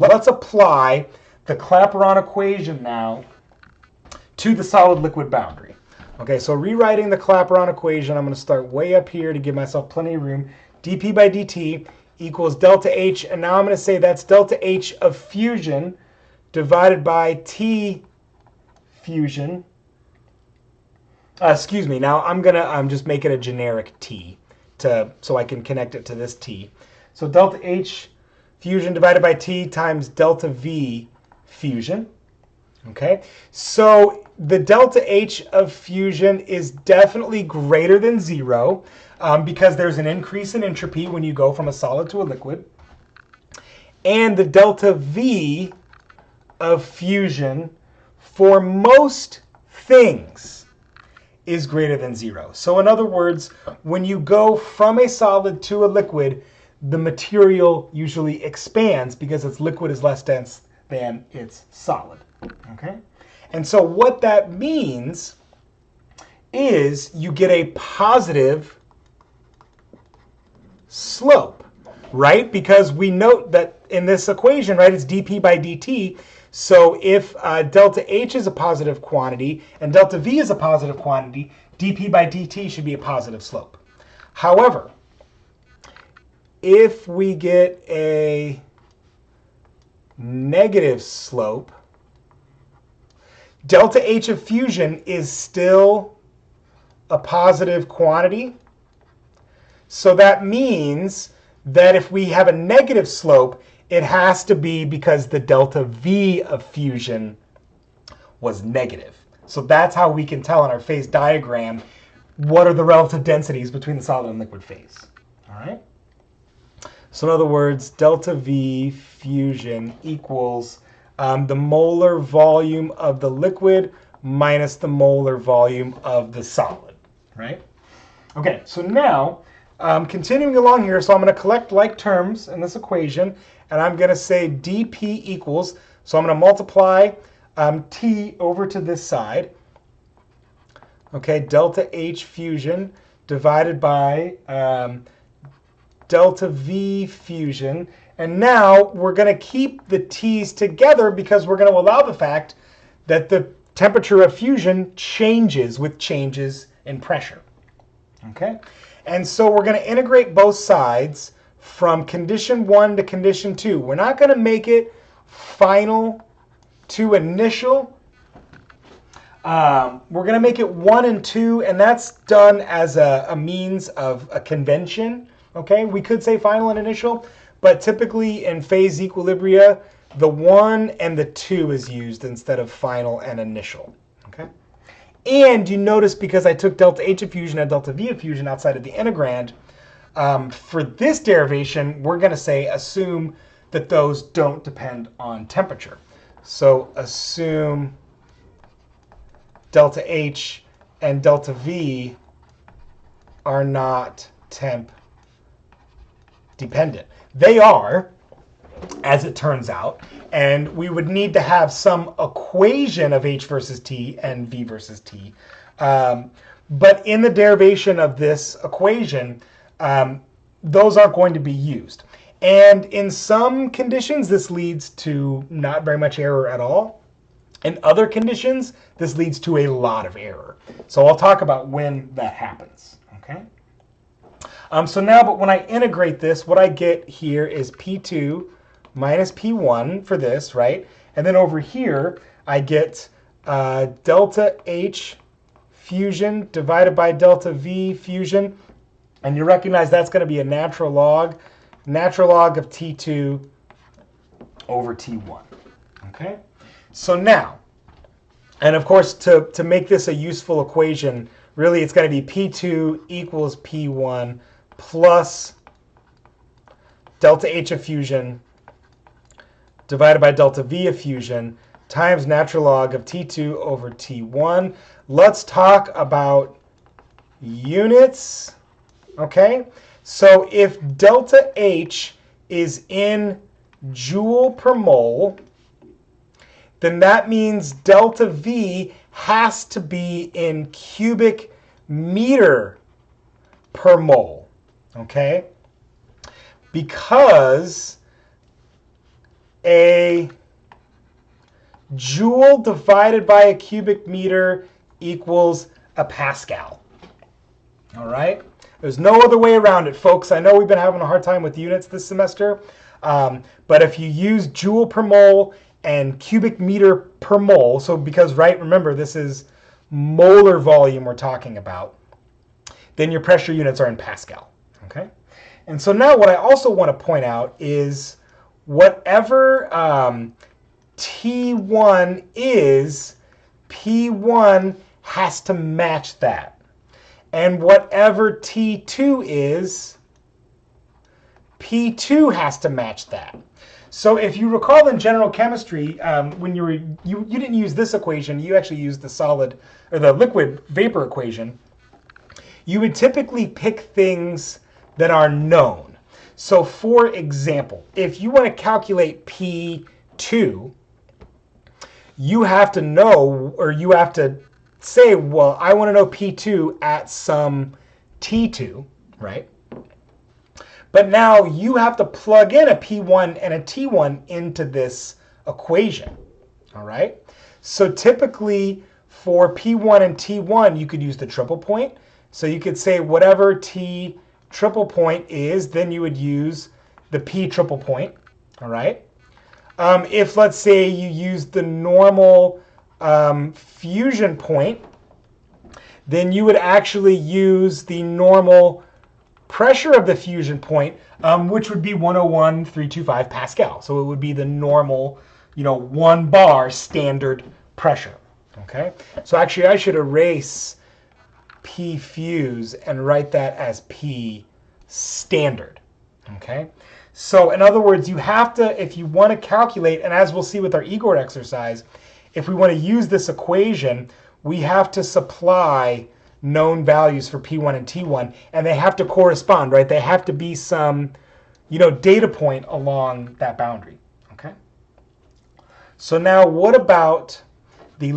let's apply the Clapeyron equation now to the solid-liquid boundary. Okay, so rewriting the Clapeyron equation, I'm going to start way up here to give myself plenty of room. dP by dt equals delta H, and now I'm going to say that's delta H of fusion divided by T fusion. Excuse me, now I'm just making a generic T so I can connect it to this T. So delta H fusion divided by T times delta V fusion. Okay, so the delta H of fusion is definitely greater than 0 because there's an increase in entropy when you go from a solid to a liquid. And the delta V of fusion for most things is greater than 0. So in other words, when you go from a solid to a liquid, the material usually expands because its liquid is less dense than its solid. Okay? And so what that means is you get a positive slope, right? Because we note that in this equation, right, it's dP by dt. So if delta H is a positive quantity and delta V is a positive quantity, dP by dt should be a positive slope. However, if we get a negative slope, delta H of fusion is still a positive quantity. So that means that if we have a negative slope, it has to be because the delta V of fusion was negative. So that's how we can tell in our phase diagram what are the relative densities between the solid and liquid phase. All right? So in other words, delta V fusion equals the molar volume of the liquid minus the molar volume of the solid, right? Okay, so now continuing along here, so I'm going to collect like terms in this equation, and I'm going to say dP equals, so I'm going to multiply T over to this side, okay, delta H fusion divided by delta V fusion. And now we're going to keep the T's together because we're going to allow the fact that the temperature of fusion changes with changes in pressure. Okay? And so we're going to integrate both sides from condition 1 to condition 2. We're not going to make it final to initial. We're going to make it 1 and 2, and that's done as a means of a convention. Okay? We could say final and initial, but typically in phase equilibria, the 1 and the 2 is used instead of final and initial. Okay? And you notice because I took delta H of fusion and delta V of fusion outside of the integrand, for this derivation, we're going to say assume that those don't depend on temperature. So assume delta H and delta V are not temp dependent. They are, as it turns out, and we would need to have some equation of H versus T and V versus T. But in the derivation of this equation, those aren't going to be used. And in some conditions, this leads to not very much error at all. In other conditions, this leads to a lot of error. So I'll talk about when that happens. Okay? So now, but when I integrate this, what I get here is P2 minus P1 for this, right? And then over here, I get delta H fusion divided by delta V fusion. And you recognize that's going to be a natural log of T2 over T1. Okay? So now, and of course, to make this a useful equation, really it's going to be P2 equals P1 plus delta H of fusion divided by delta V of fusion times natural log of T2 over T1. Let's talk about units. Okay? So if delta H is in joule per mole, then that means delta V has to be in cubic meter per mole. Okay? Because a joule divided by a cubic meter equals a Pascal. All right? There's no other way around it, folks. I know we've been having a hard time with units this semester, but if you use joule per mole and cubic meter per mole, so because, right, remember, this is molar volume we're talking about, then your pressure units are in Pascal. Okay? And so now what I also want to point out is whatever T1 is, P1 has to match that. And whatever T2 is, P2 has to match that. So if you recall in general chemistry, when you didn't use this equation, you actually used the solid or the liquid vapor equation. You would typically pick things that are known. So for example, if you want to calculate P2, you have to know, or you have to say, well, I want to know P2 at some T2, right? But now you have to plug in a P1 and a T1 into this equation, all right? So typically for P1 and T1, you could use the triple point. So you could say whatever T triple point is, then you would use the P triple point, all right? If, let's say, you use the normal fusion point, then you would actually use the normal pressure of the fusion point, which would be 101.325 Pascal. So it would be the normal, 1 bar standard pressure. Okay. So actually, I should erase P fuse and write that as P standard. Okay. So in other words, you have to, if you want to calculate, and as we'll see with our Igor exercise, if we want to use this equation, we have to supply known values for P1 and T1, and they have to correspond, right? They have to be some, data point along that boundary, okay? So now what about